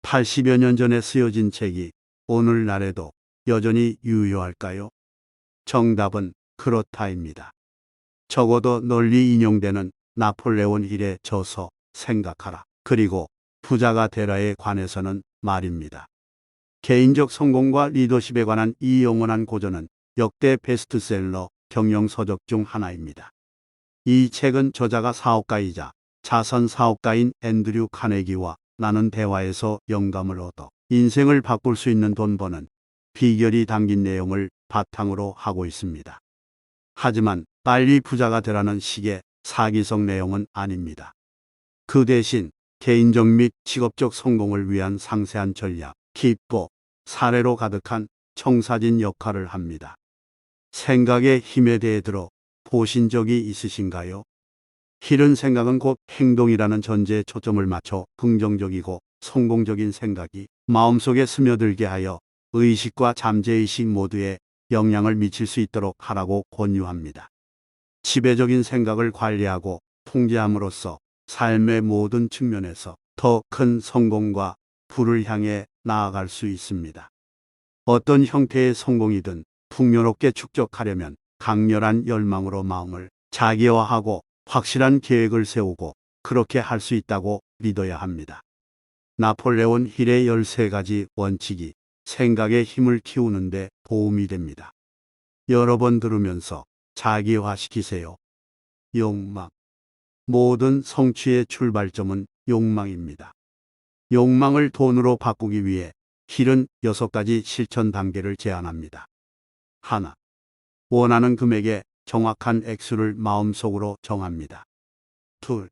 80여 년 전에 쓰여진 책이 오늘날에도 여전히 유효할까요? 정답은 그렇다입니다. 적어도 널리 인용되는 나폴레온 힐의 저서 생각하라. 그리고 부자가 되라에 관해서는 말입니다. 개인적 성공과 리더십에 관한 이 영원한 고전은 역대 베스트셀러 경영서적 중 하나입니다. 이 책은 저자가 사업가이자 자선 사업가인 앤드류 카네기와 나눈 대화에서 영감을 얻어 인생을 바꿀 수 있는 돈 버는 비결이 담긴 내용을 바탕으로 하고 있습니다. 하지만 빨리 부자가 되라는 식의 사기성 내용은 아닙니다. 그 대신 개인적 및 직업적 성공을 위한 상세한 전략, 기법, 사례로 가득한 청사진 역할을 합니다. 생각의 힘에 대해 들어 보신 적이 있으신가요? 힐은 생각은 곧 행동이라는 전제에 초점을 맞춰 긍정적이고 성공적인 생각이 마음속에 스며들게 하여 의식과 잠재의식 모두에 영향을 미칠 수 있도록 하라고 권유합니다. 지배적인 생각을 관리하고 통제함으로써 삶의 모든 측면에서 더 큰 성공과 부를 향해 나아갈 수 있습니다. 어떤 형태의 성공이든 풍요롭게 축적하려면 강렬한 열망으로 마음을 자기화하고 확실한 계획을 세우고 그렇게 할 수 있다고 믿어야 합니다. 나폴레온 힐의 13가지 원칙이 생각의 힘을 키우는데 도움이 됩니다. 여러 번 들으면서 자기화시키세요. 욕망. 모든 성취의 출발점은 욕망입니다. 욕망을 돈으로 바꾸기 위해 힐은 6가지 실천 단계를 제안합니다. 하나, 원하는 금액의 정확한 액수를 마음속으로 정합니다. 둘,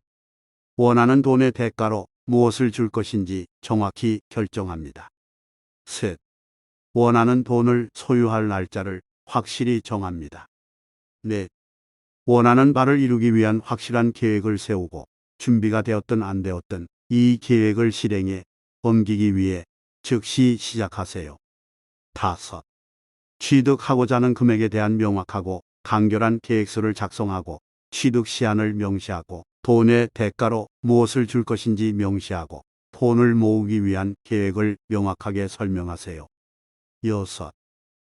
원하는 돈의 대가로 무엇을 줄 것인지 정확히 결정합니다. 셋, 원하는 돈을 소유할 날짜를 확실히 정합니다. 넷, 원하는 바를 이루기 위한 확실한 계획을 세우고 준비가 되었든 안 되었든 이 계획을 실행에 옮기기 위해 즉시 시작하세요. 다섯, 취득하고자 하는 금액에 대한 명확하고 간결한 계획서를 작성하고 취득 시한을 명시하고 돈의 대가로 무엇을 줄 것인지 명시하고 돈을 모으기 위한 계획을 명확하게 설명하세요. 여섯,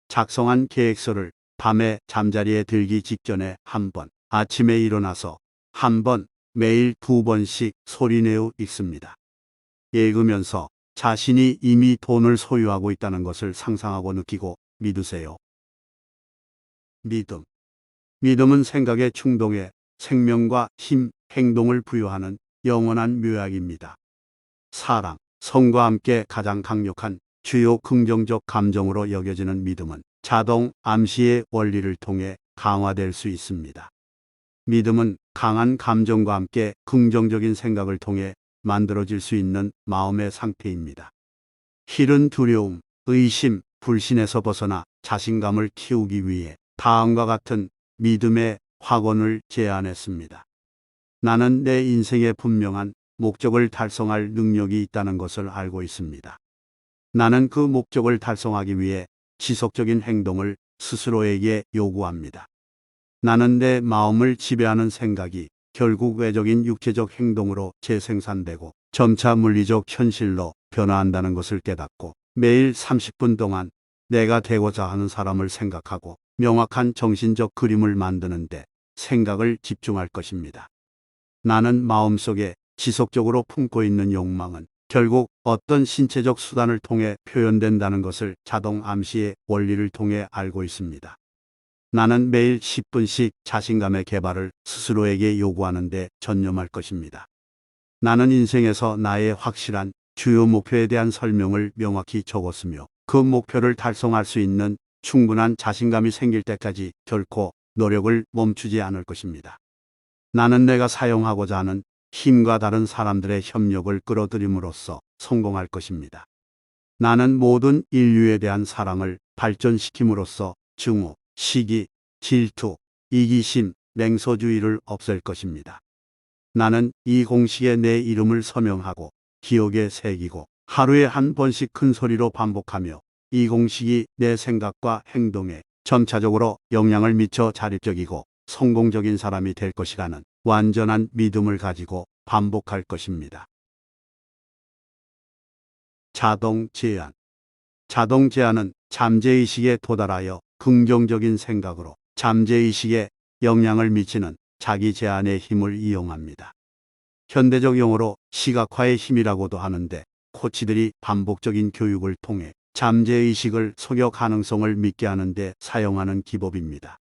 작성한 계획서를 밤에 잠자리에 들기 직전에 한 번, 아침에 일어나서 한 번, 매일 2번씩 소리내어 읽습니다. 읽으면서 자신이 이미 돈을 소유하고 있다는 것을 상상하고 느끼고 믿으세요. 믿음. 믿음은 생각의 충동에 생명과 힘, 행동을 부여하는 영원한 묘약입니다. 사랑, 성과 함께 가장 강력한 주요 긍정적 감정으로 여겨지는 믿음은 자동 암시의 원리를 통해 강화될 수 있습니다. 믿음은 강한 감정과 함께 긍정적인 생각을 통해 만들어질 수 있는 마음의 상태입니다. 힐은 두려움, 의심, 불신에서 벗어나 자신감을 키우기 위해 다음과 같은 믿음의 확언을 제안했습니다. 나는 내 인생에 분명한 목적을 달성할 능력이 있다는 것을 알고 있습니다. 나는 그 목적을 달성하기 위해 지속적인 행동을 스스로에게 요구합니다. 나는 내 마음을 지배하는 생각이 결국 외적인 육체적 행동으로 재생산되고 점차 물리적 현실로 변화한다는 것을 깨닫고 매일 30분 동안 내가 되고자 하는 사람을 생각하고 명확한 정신적 그림을 만드는데 생각을 집중할 것입니다. 나는 마음속에 지속적으로 품고 있는 욕망은 결국 어떤 신체적 수단을 통해 표현된다는 것을 자동 암시의 원리를 통해 알고 있습니다. 나는 매일 10분씩 자신감의 개발을 스스로에게 요구하는 데 전념할 것입니다. 나는 인생에서 나의 확실한 주요 목표에 대한 설명을 명확히 적었으며 그 목표를 달성할 수 있는 충분한 자신감이 생길 때까지 결코 노력을 멈추지 않을 것입니다. 나는 내가 사용하고자 하는 힘과 다른 사람들의 협력을 끌어들임으로써 성공할 것입니다. 나는 모든 인류에 대한 사랑을 발전시킴으로써 증오, 시기, 질투, 이기심, 냉소주의를 없앨 것입니다. 나는 이 공식에 내 이름을 서명하고 기억에 새기고 하루에 한 번씩 큰 소리로 반복하며 이 공식이 내 생각과 행동에 점차적으로 영향을 미쳐 자립적이고 성공적인 사람이 될 것이라는 완전한 믿음을 가지고 반복할 것입니다. 자동 제한. 자동 제한은 잠재의식에 도달하여 긍정적인 생각으로 잠재의식에 영향을 미치는 자기 제한의 힘을 이용합니다. 현대적 용어로 시각화의 힘이라고도 하는데, 코치들이 반복적인 교육을 통해 잠재의식을 속여 가능성을 믿게 하는 데 사용하는 기법입니다.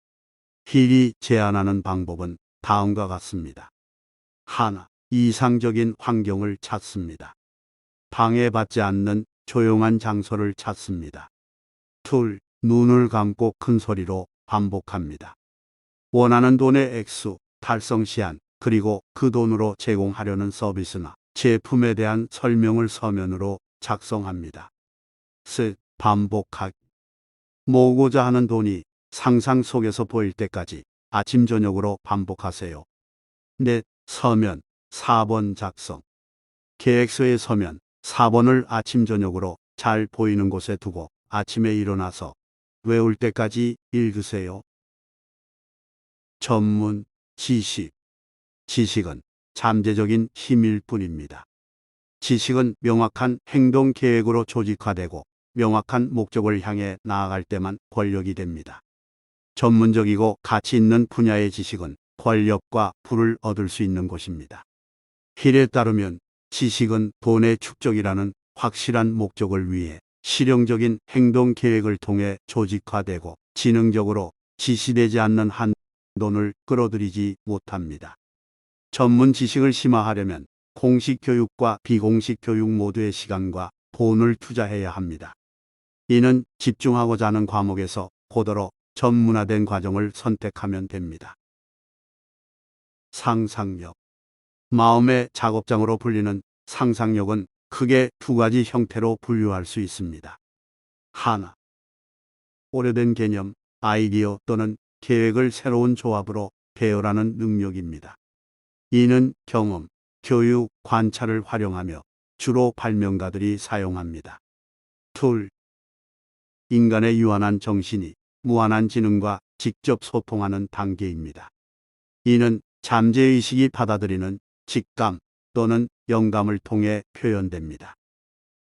힐이 제안하는 방법은 다음과 같습니다. 하나, 이상적인 환경을 찾습니다. 방해받지 않는 조용한 장소를 찾습니다. 둘, 눈을 감고 큰 소리로 반복합니다. 원하는 돈의 액수, 달성 시한, 그리고 그 돈으로 제공하려는 서비스나 제품에 대한 설명을 서면으로 작성합니다. 셋, 반복하기. 모으고자 하는 돈이 상상 속에서 보일 때까지 아침 저녁으로 반복하세요. 넷, 서면 4번 작성. 계획서에 서면 4번을 아침 저녁으로 잘 보이는 곳에 두고 아침에 일어나서 외울 때까지 읽으세요. 전문, 지식. 지식은 잠재적인 힘일 뿐입니다. 지식은 명확한 행동 계획으로 조직화되고 명확한 목적을 향해 나아갈 때만 권력이 됩니다. 전문적이고 가치 있는 분야의 지식은 권력과 부를 얻을 수 있는 것입니다. 힐에 따르면 지식은 돈의 축적이라는 확실한 목적을 위해 실용적인 행동 계획을 통해 조직화되고 지능적으로 지시되지 않는 한 돈을 끌어들이지 못합니다. 전문 지식을 심화하려면 공식 교육과 비공식 교육 모두의 시간과 돈을 투자해야 합니다. 이는 집중하고자 하는 과목에서 고도로 전문화된 과정을 선택하면 됩니다. 상상력. 마음의 작업장으로 불리는 상상력은 크게 두 가지 형태로 분류할 수 있습니다. 하나, 오래된 개념, 아이디어 또는 계획을 새로운 조합으로 배열하는 능력입니다. 이는 경험, 교육, 관찰을 활용하며 주로 발명가들이 사용합니다. 둘, 인간의 유한한 정신이 무한한 지능과 직접 소통하는 단계입니다. 이는 잠재의식이 받아들이는 직감 또는 영감을 통해 표현됩니다.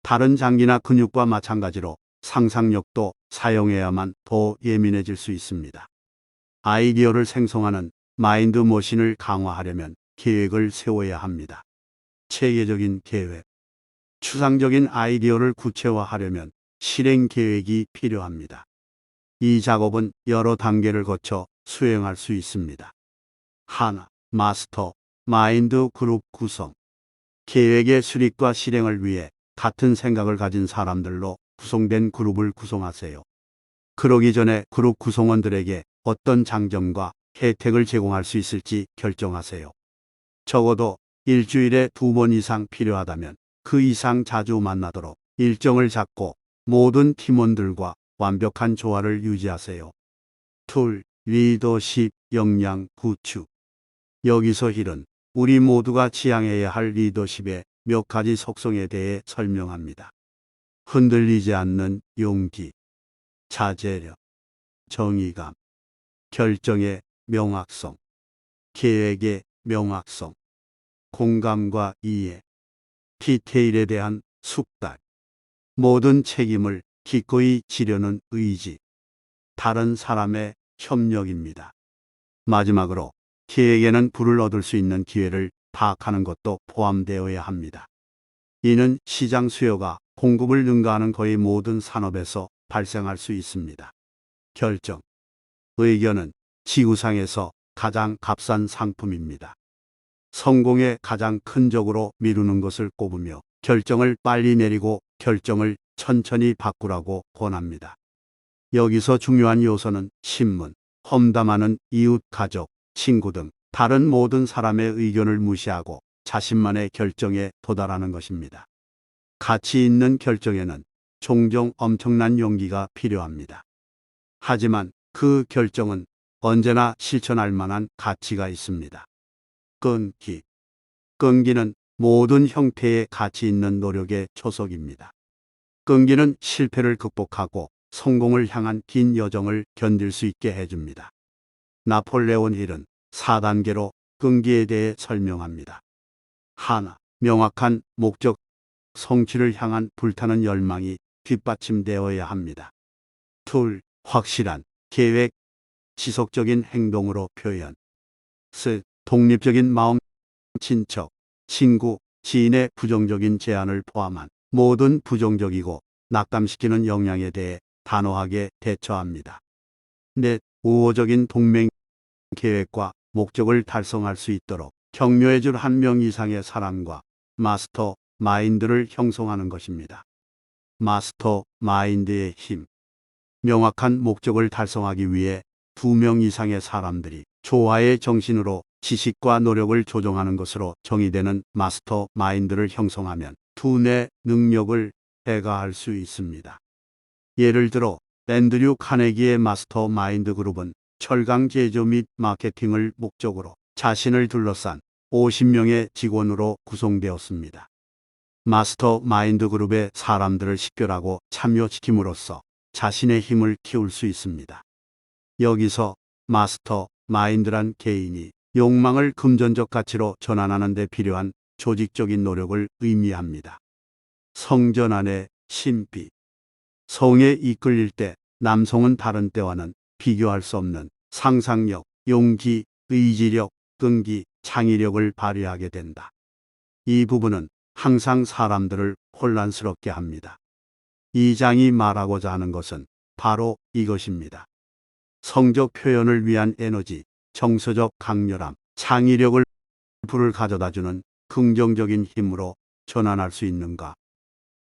다른 장기나 근육과 마찬가지로 상상력도 사용해야만 더 예민해질 수 있습니다. 아이디어를 생성하는 마인드 머신을 강화하려면 계획을 세워야 합니다. 체계적인 계획. 추상적인 아이디어를 구체화하려면 실행 계획이 필요합니다. 이 작업은 여러 단계를 거쳐 수행할 수 있습니다. 하나, 마스터, 마인드 그룹 구성. 계획의 수립과 실행을 위해 같은 생각을 가진 사람들로 구성된 그룹을 구성하세요. 그러기 전에 그룹 구성원들에게 어떤 장점과 혜택을 제공할 수 있을지 결정하세요. 적어도 일주일에 2번 이상 필요하다면 그 이상 자주 만나도록 일정을 잡고 모든 팀원들과 완벽한 조화를 유지하세요. 둘, 리더십 역량 구축. 여기서 힐은 우리 모두가 지향해야 할 리더십의 몇 가지 속성에 대해 설명합니다. 흔들리지 않는 용기, 자제력, 정의감, 결정의 명확성, 계획의 명확성, 공감과 이해, 디테일에 대한 숙달, 모든 책임을 기꺼이 지려는 의지, 다른 사람의 협력입니다. 마지막으로 계획에는 부를 얻을 수 있는 기회를 파악하는 것도 포함되어야 합니다. 이는 시장 수요가 공급을 능가하는 거의 모든 산업에서 발생할 수 있습니다. 결정. 의견은 지구상에서 가장 값싼 상품입니다. 성공의 가장 큰 적으로 미루는 것을 꼽으며 결정을 빨리 내리고 결정을 천천히 바꾸라고 권합니다. 여기서 중요한 요소는 신문, 험담하는 이웃, 가족, 친구 등 다른 모든 사람의 의견을 무시하고 자신만의 결정에 도달하는 것입니다. 가치 있는 결정에는 종종 엄청난 용기가 필요합니다. 하지만 그 결정은 언제나 실천할 만한 가치가 있습니다. 끈기. 끈기는 모든 형태의 가치 있는 노력의 초석입니다. 끈기는 실패를 극복하고 성공을 향한 긴 여정을 견딜 수 있게 해줍니다. 나폴레온 힐은 4단계로 끈기에 대해 설명합니다. 하나, 명확한 목적. 성취를 향한 불타는 열망이 뒷받침되어야 합니다. 둘, 확실한 계획, 지속적인 행동으로 표현. 독립적인 마음, 친척, 친구, 지인의 부정적인 제안을 포함한 모든 부정적이고 낙담시키는 영향에 대해 단호하게 대처합니다. 넷, 우호적인 동맹 계획과 목적을 달성할 수 있도록 격려해줄 한 명 이상의 사람과 마스터 마인드를 형성하는 것입니다. 마스터 마인드의 힘. 명확한 목적을 달성하기 위해 2명 이상의 사람들이 조화의 정신으로 지식과 노력을 조정하는 것으로 정의되는 마스터 마인드를 형성하면 두뇌 능력을 배가할 수 있습니다. 예를 들어 앤드류 카네기의 마스터 마인드 그룹은 철강 제조 및 마케팅을 목적으로 자신을 둘러싼 50명의 직원으로 구성되었습니다. 마스터 마인드 그룹의 사람들을 식별하고 참여시킴으로써 자신의 힘을 키울 수 있습니다. 여기서 마스터 마인드란 개인이 욕망을 금전적 가치로 전환하는 데 필요한 조직적인 노력을 의미합니다. 성전 안의 신비. 성에 이끌릴 때 남성은 다른 때와는 비교할 수 없는 상상력, 용기, 의지력, 끈기, 창의력을 발휘하게 된다. 이 부분은 항상 사람들을 혼란스럽게 합니다. 이 장이 말하고자 하는 것은 바로 이것입니다. 성적 표현을 위한 에너지, 정서적 강렬함, 창의력을 불을 가져다주는 긍정적인 힘으로 전환할 수 있는가?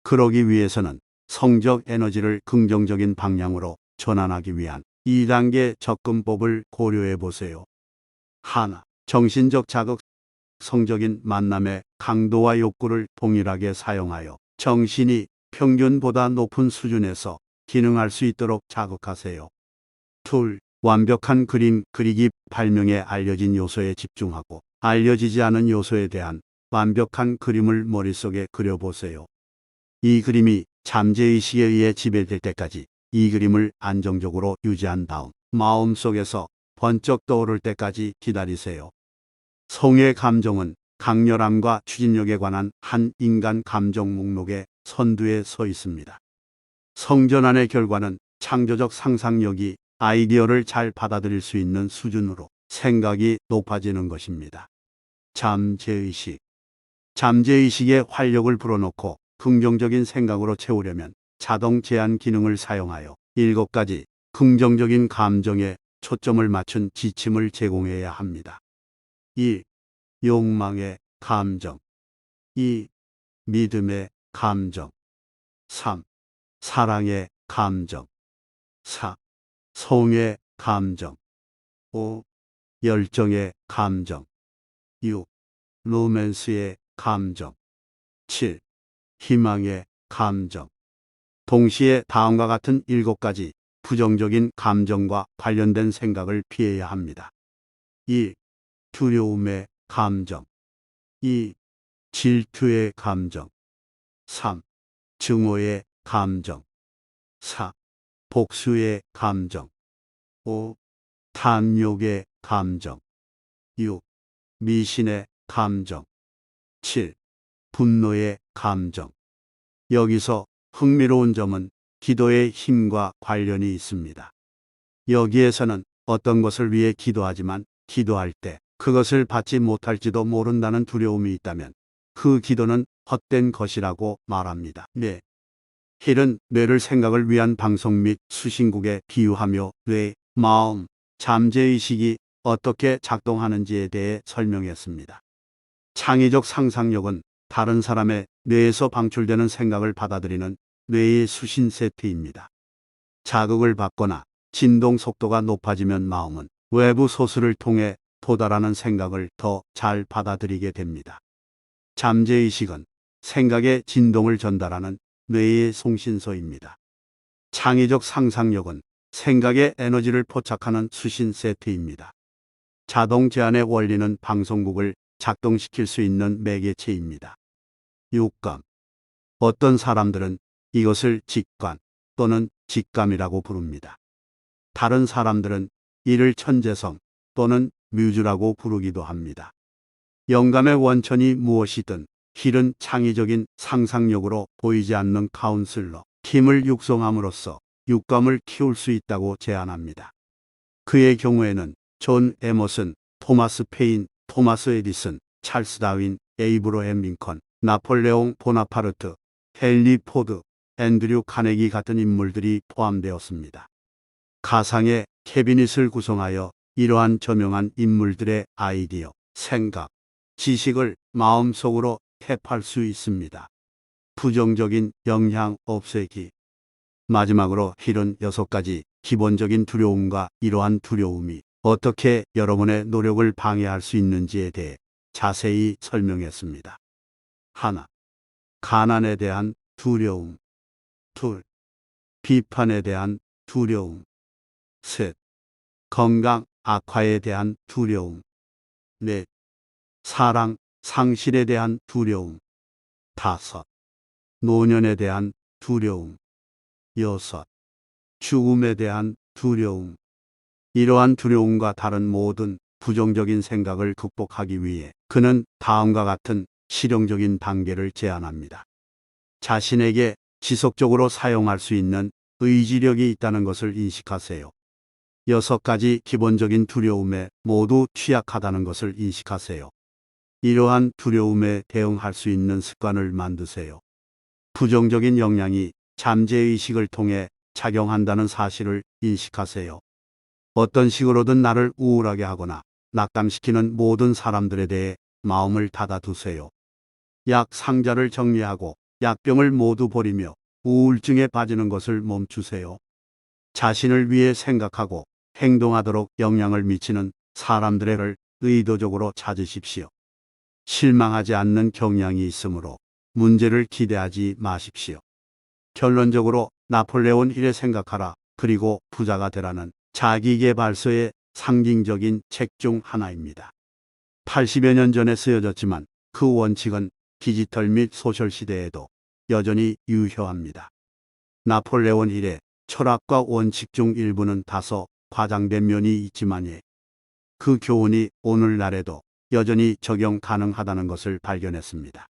그러기 위해서는 성적 에너지를 긍정적인 방향으로 전환하기 위한 2단계 접근법을 고려해 보세요. 하나, 정신적 자극. 성적인 만남의 강도와 욕구를 동일하게 사용하여 정신이 평균보다 높은 수준에서 기능할 수 있도록 자극하세요. 둘, 완벽한 그림 그리기. 발명에 알려진 요소에 집중하고 알려지지 않은 요소에 대한 완벽한 그림을 머릿속에 그려보세요. 이 그림이 잠재의식에 의해 지배될 때까지 이 그림을 안정적으로 유지한 다음 마음속에서 번쩍 떠오를 때까지 기다리세요. 성의 감정은 강렬함과 추진력에 관한 한 인간 감정 목록의 선두에 서 있습니다. 성전환의 결과는 창조적 상상력이 아이디어를 잘 받아들일 수 있는 수준으로 생각이 높아지는 것입니다. 잠재의식. 잠재의식에 활력을 불어넣고 긍정적인 생각으로 채우려면 자동 제한 기능을 사용하여 7가지 긍정적인 감정에 초점을 맞춘 지침을 제공해야 합니다. 1. 욕망의 감정. 2. 믿음의 감정. 3. 사랑의 감정. 4. 성의 감정. 5. 열정의 감정. 6. 로맨스의 감정. 7. 희망의 감정. 동시에 다음과 같은 7가지 부정적인 감정과 관련된 생각을 피해야 합니다. 1. 두려움의 감정. 2. 질투의 감정. 3. 증오의 감정. 4. 복수의 감정. 5. 탐욕의 감정. 6. 미신의 감정. 7. 분노의 감정. 여기서 흥미로운 점은 기도의 힘과 관련이 있습니다. 여기에서는 어떤 것을 위해 기도하지만 기도할 때 그것을 받지 못할지도 모른다는 두려움이 있다면 그 기도는 헛된 것이라고 말합니다. 네. 힐은 뇌를 생각을 위한 방송 및 수신국에 비유하며 뇌, 마음, 잠재의식이 어떻게 작동하는지에 대해 설명했습니다. 창의적 상상력은 다른 사람의 뇌에서 방출되는 생각을 받아들이는 뇌의 수신 세트입니다. 자극을 받거나 진동 속도가 높아지면 마음은 외부 소스를 통해 도달하는 생각을 더 잘 받아들이게 됩니다. 잠재의식은 생각의 진동을 전달하는 뇌의 송신소입니다. 창의적 상상력은 생각의 에너지를 포착하는 수신 세트입니다. 자동 제한의 원리는 방송국을 작동시킬 수 있는 매개체입니다. 육감. 어떤 사람들은 이것을 직관 또는 직감이라고 부릅니다. 다른 사람들은 이를 천재성 또는 뮤즈라고 부르기도 합니다. 영감의 원천이 무엇이든 힐은 창의적인 상상력으로 보이지 않는 카운슬러 팀을 육성함으로써 육감을 키울 수 있다고 제안합니다. 그의 경우에는 존 에머슨, 토마스 페인, 토마스 에디슨, 찰스 다윈, 에이브러햄 링컨, 나폴레옹 보나파르트, 헨리 포드, 앤드류 카네기 같은 인물들이 포함되었습니다. 가상의 캐비닛을 구성하여 이러한 저명한 인물들의 아이디어, 생각, 지식을 마음속으로 탭할 수 있습니다. 부정적인 영향 없애기. 마지막으로 힐은 6가지 기본적인 두려움과 이러한 두려움이 어떻게 여러분의 노력을 방해할 수 있는지에 대해 자세히 설명했습니다. 하나, 가난에 대한 두려움. 둘, 비판에 대한 두려움. 셋, 건강 악화에 대한 두려움. 넷, 사랑 상실에 대한 두려움. 다섯, 노년에 대한 두려움. 여섯, 죽음에 대한 두려움. 이러한 두려움과 다른 모든 부정적인 생각을 극복하기 위해 그는 다음과 같은 실용적인 단계를 제안합니다. 자신에게 지속적으로 사용할 수 있는 의지력이 있다는 것을 인식하세요. 6가지 기본적인 두려움에 모두 취약하다는 것을 인식하세요. 이러한 두려움에 대응할 수 있는 습관을 만드세요. 부정적인 영향이 잠재의식을 통해 작용한다는 사실을 인식하세요. 어떤 식으로든 나를 우울하게 하거나 낙담시키는 모든 사람들에 대해 마음을 닫아두세요. 약 상자를 정리하고 약병을 모두 버리며 우울증에 빠지는 것을 멈추세요. 자신을 위해 생각하고 행동하도록 영향을 미치는 사람들을 의도적으로 찾으십시오. 실망하지 않는 경향이 있으므로 문제를 기대하지 마십시오. 결론적으로 나폴레온 힐의 생각하라 그리고 부자가 되라는 자기계발서의 상징적인 책 중 하나입니다. 80여 년 전에 쓰여졌지만 그 원칙은 디지털 및 소셜 시대에도 여전히 유효합니다. 나폴레온 힐의 철학과 원칙 중 일부는 다소 과장된 면이 있지만 그 교훈이 오늘날에도 여전히 적용 가능하다는 것을 발견했습니다.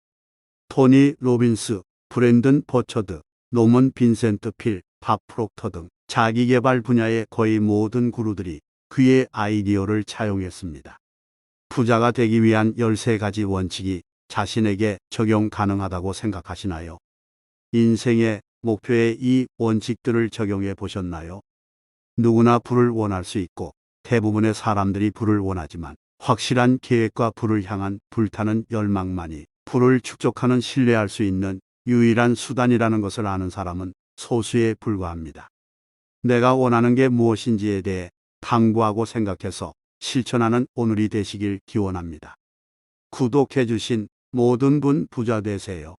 토니 로빈스, 브랜든 버처드, 노먼 빈센트 필, 밥 프록터 등 자기개발 분야의 거의 모든 구루들이 그의 아이디어를 차용했습니다. 부자가 되기 위한 13가지 원칙이 자신에게 적용 가능하다고 생각하시나요? 인생의 목표에 이 원칙들을 적용해 보셨나요? 누구나 부를 원할 수 있고 대부분의 사람들이 부를 원하지만 확실한 계획과 부를 향한 불타는 열망만이 부를 축적하는 신뢰할 수 있는 유일한 수단이라는 것을 아는 사람은 소수에 불과합니다. 내가 원하는 게 무엇인지에 대해 탐구하고 생각해서 실천하는 오늘이 되시길 기원합니다. 구독해 주신 모든 분 부자 되세요.